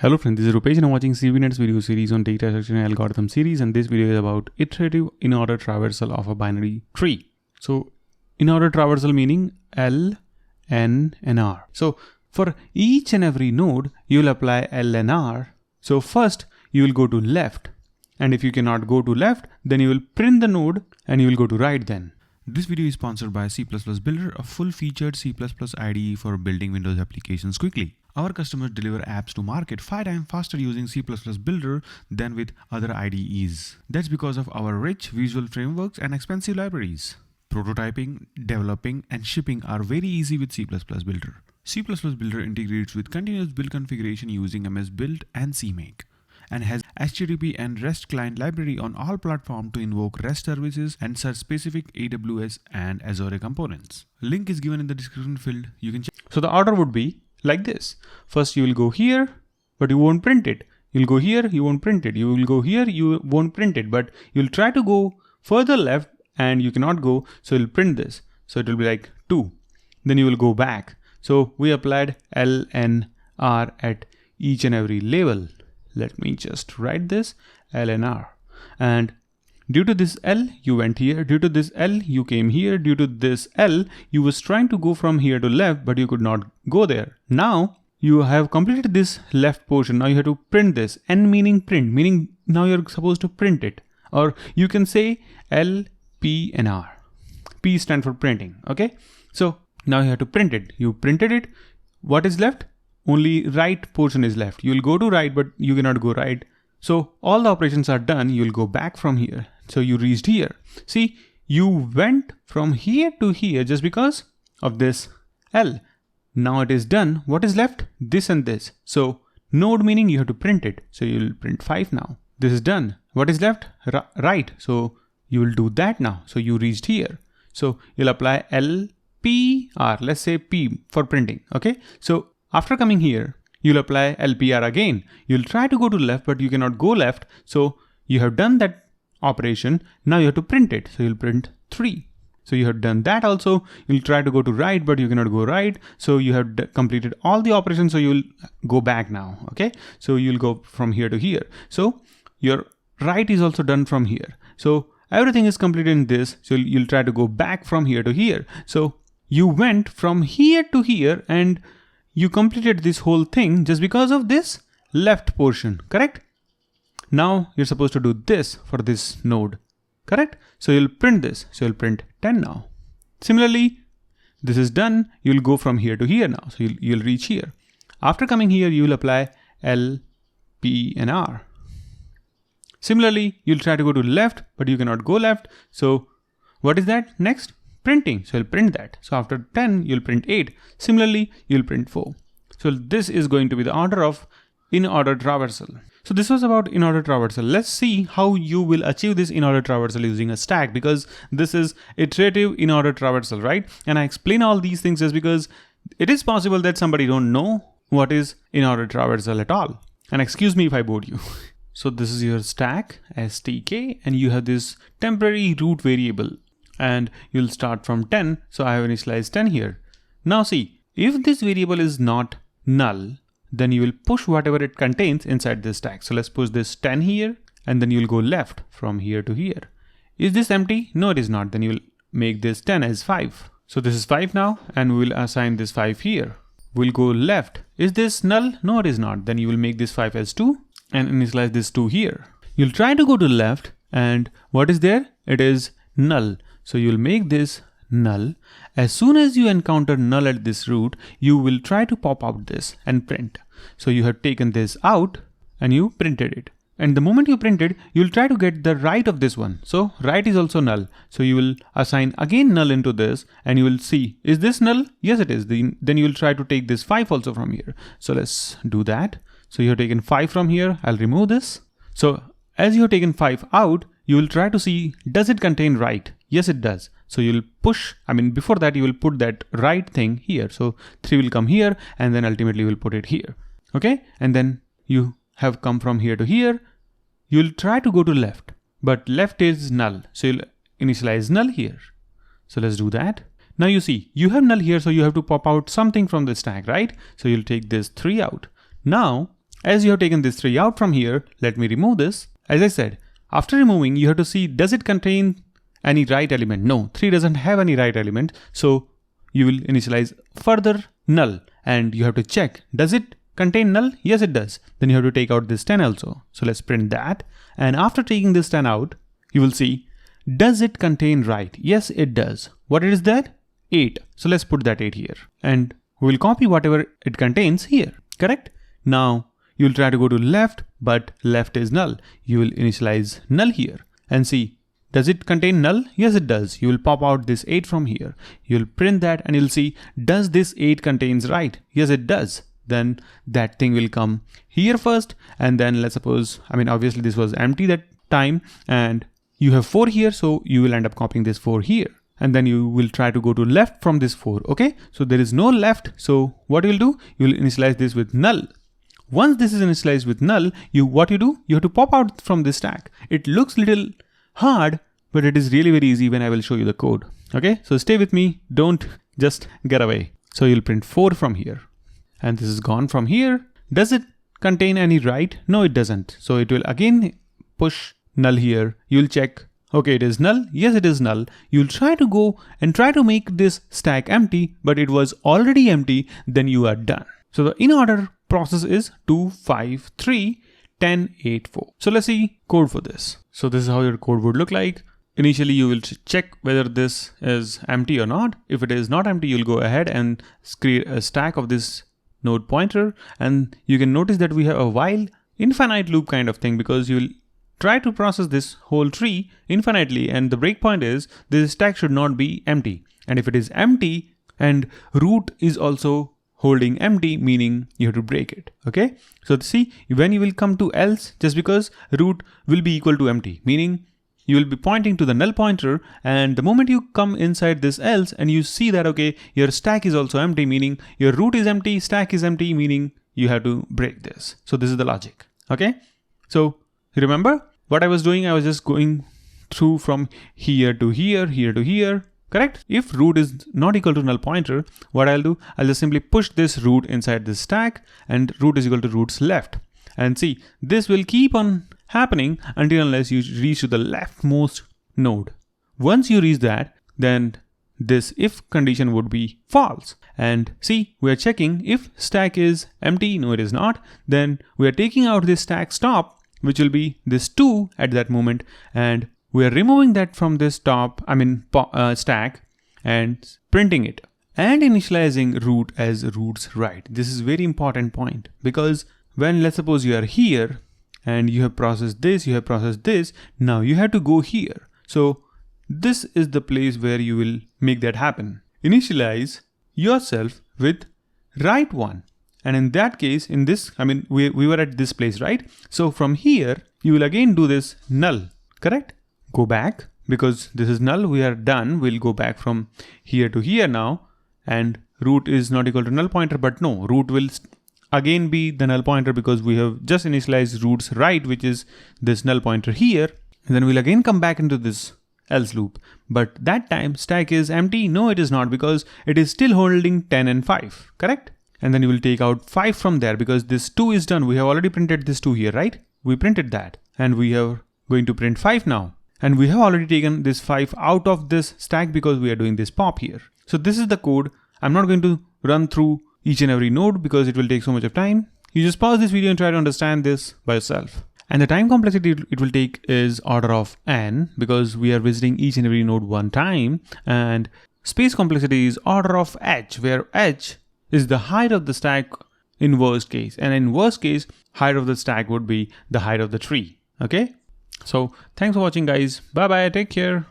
Hello friends, this is Rupesh and I'm watching CVNet's video series on data structure and algorithm series, and this video is about iterative in-order traversal of a binary tree. So in-order traversal meaning L, N and R. So for each and every node, you will apply L and R. So first you will go to left, and if you cannot go to left, then you will print the node and you will go to right then. This video is sponsored by C++ Builder, a full-featured C++ IDE for building Windows applications quickly. Our customers deliver apps to market 5 times faster using C++ Builder than with other IDEs. That's because of our rich visual frameworks and expensive libraries. Prototyping, developing, and shipping are very easy with C++ Builder. C++ Builder integrates with continuous build configuration using MS Build and CMake, and has HTTP and REST client library on all platforms to invoke REST services and search specific AWS and Azure components. Link is given in the description field. You can check. So the order would be like this. First you will go here, but you won't print it. You'll go here, you won't print it. You will go here, you won't print it, but you'll try to go further left and you cannot go, so you'll print this. So it will be like 2. Then you will go back. So we applied L, N, R at each and every label. Let me just write this L and R. And due to this L, you went here. Due to this L, you came here. Due to this L, you was trying to go from here to left, but you could not go there. Now you have completed this left portion. Now you have to print this. N meaning print, meaning now you're supposed to print it. Or you can say L, P and R. P stands for printing. Okay. So now you have to print it. You printed it. What is left? Only right portion is left. You will go to right, but you cannot go right. So all the operations are done. You will go back from here. So you reached here. See, you went from here to here just because of this L. Now it is done. What is left? This and this. So node meaning you have to print it. So you will print 5 now. This is done. What is left? Right. So you will do that now. So you reached here. So you'll apply L, P, R. Let's say P for printing. Okay. So after coming here, you'll apply LPR again. You'll try to go to left, but you cannot go left. So you have done that operation. Now you have to print it. So you'll print 3. So you have done that also. You'll try to go to right, but you cannot go right. So you have completed all the operations. So you'll go back now. Okay. So you'll go from here to here. So your right is also done from here. So everything is completed in this. So you'll try to go back from here to here. So you went from here to here and you completed this whole thing just because of this left portion, correct? Now you're supposed to do this for this node, correct? So you'll print this. So you'll print 10 now. Similarly, this is done. You'll go from here to here now. So you'll reach here. After coming here, you'll apply L, P and R. Similarly, you'll try to go to left, but you cannot go left. So what is that next? Printing. So you'll print that. So after 10, you'll print 8. Similarly, you'll print 4. So this is going to be the order of in-order traversal. So this was about in-order traversal. Let's see how you will achieve this in-order traversal using a stack, because this is iterative in-order traversal, right? And I explain all these things just because it is possible that somebody don't know what is in-order traversal at all. And excuse me if I bored you. So this is your stack, STK, and you have this temporary root variable. And you'll start from 10. So I have initialized 10 here. Now see, if this variable is not null, then you will push whatever it contains inside this stack. So let's push this 10 here, and then you'll go left from here to here. Is this empty? No, it is not. Then you'll make this 10 as 5. So this is 5 now, and we will assign this 5 here. We'll go left. Is this null? No, it is not. Then you will make this 5 as 2 and initialize this 2 here. You'll try to go to left, and what is there? It is null. So you'll make this null. As soon as you encounter null at this root, you will try to pop out this and print. So you have taken this out and you printed it. And the moment you print it, you'll try to get the right of this one. So right is also null. So you will assign again null into this and you will see, is this null? Yes, it is. Then you will try to take this 5 also from here. So let's do that. So you have taken 5 from here. I'll remove this. So as you have taken 5 out, you will try to see, does it contain right? Yes, it does. So you'll push, before that you will put that right thing here. So 3 will come here and then ultimately we'll put it here. Okay. And then you have come from here to here. You'll try to go to left, but left is null. So you'll initialize null here. So let's do that. Now you see, you have null here. So you have to pop out something from the stack, right? So you'll take this 3 out. Now as you have taken this 3 out from here, let me remove this. As I said, after removing, you have to see, does it contain any right element? No, 3 doesn't have any right element. So you will initialize further null and you have to check, does it contain null? Yes, it does. Then you have to take out this 10 also. So let's print that. And after taking this 10 out, you will see, does it contain right? Yes, it does. What is that? 8. So let's put that 8 here. And we will copy whatever it contains here. Correct? Now you will try to go to left, but left is null. You will initialize null here and see, does it contain null? Yes, it does. You will pop out this 8 from here. You'll print that and you'll see, does this 8 contains right? Yes, it does. Then that thing will come here first. And then let's suppose, obviously this was empty that time and you have 4 here. So you will end up copying this 4 here. And then you will try to go to left from this 4. Okay. So there is no left. So what you will do? You will initialize this with null. Once this is initialized with null, what you do? You have to pop out from this stack. It looks little hard, but it is really very easy when I will show you the code. Okay. So stay with me. Don't just get away. So you'll print 4 from here. And this is gone from here. Does it contain any right? No, it doesn't. So it will again push null here. You'll check, okay, it is null. Yes, it is null. You'll try to go and try to make this stack empty, but it was already empty. Then you are done. So the in order process is 2, 5, 3, 10, 8, 4. So let's see code for this. So this is how your code would look like. Initially, you will check whether this is empty or not. If it is not empty, you'll go ahead and create a stack of this node pointer. And you can notice that we have a while infinite loop kind of thing, because you will try to process this whole tree infinitely. And the breakpoint is this stack should not be empty. And if it is empty and root is also holding empty, meaning you have to break it. Okay. So see, when you will come to else, just because root will be equal to empty, meaning you will be pointing to the null pointer, and the moment you come inside this else and you see that, okay, your stack is also empty, meaning your root is empty, stack is empty, meaning you have to break this. So this is the logic. Okay. So remember what I was doing? I was just going through from here to here, here to here. Correct? If root is not equal to null pointer, what I'll do, I'll just simply push this root inside this stack, and root is equal to root's left. And see, this will keep on happening until unless you reach to the leftmost node. Once you reach that, then this if condition would be false. And see, we are checking if stack is empty. No, it is not. Then we are taking out this stack stop, which will be this 2 at that moment. And we are removing that from this stack and printing it and initializing root as root's right. This is very important point, because when, let's suppose you are here and you have processed this, you have processed this, now you have to go here. So this is the place where you will make that happen. Initialize yourself with right one. And in that case, in this, we were at this place, right? So from here, you will again do this null, correct? Go back, because this is null, we are done. We'll go back from here to here now, and root is not equal to null pointer, but no, root will again be the null pointer, because we have just initialized root's right, which is this null pointer here. And then we'll again come back into this else loop, but that time stack is empty. No, it is not, because it is still holding 10 and 5, correct? And then you will take out 5 from there, because this 2 is done. We have already printed this 2 here, right? We printed that, and we are going to print 5 now. And we have already taken this 5 out of this stack because we are doing this pop here. So this is the code. I'm not going to run through each and every node because it will take so much of time. You just pause this video and try to understand this by yourself. And the time complexity it will take is order of n, because we are visiting each and every node one time. And space complexity is order of h, where h is the height of the stack in worst case. And in worst case, height of the stack would be the height of the tree. Okay. So thanks for watching, guys. Bye bye. Take care.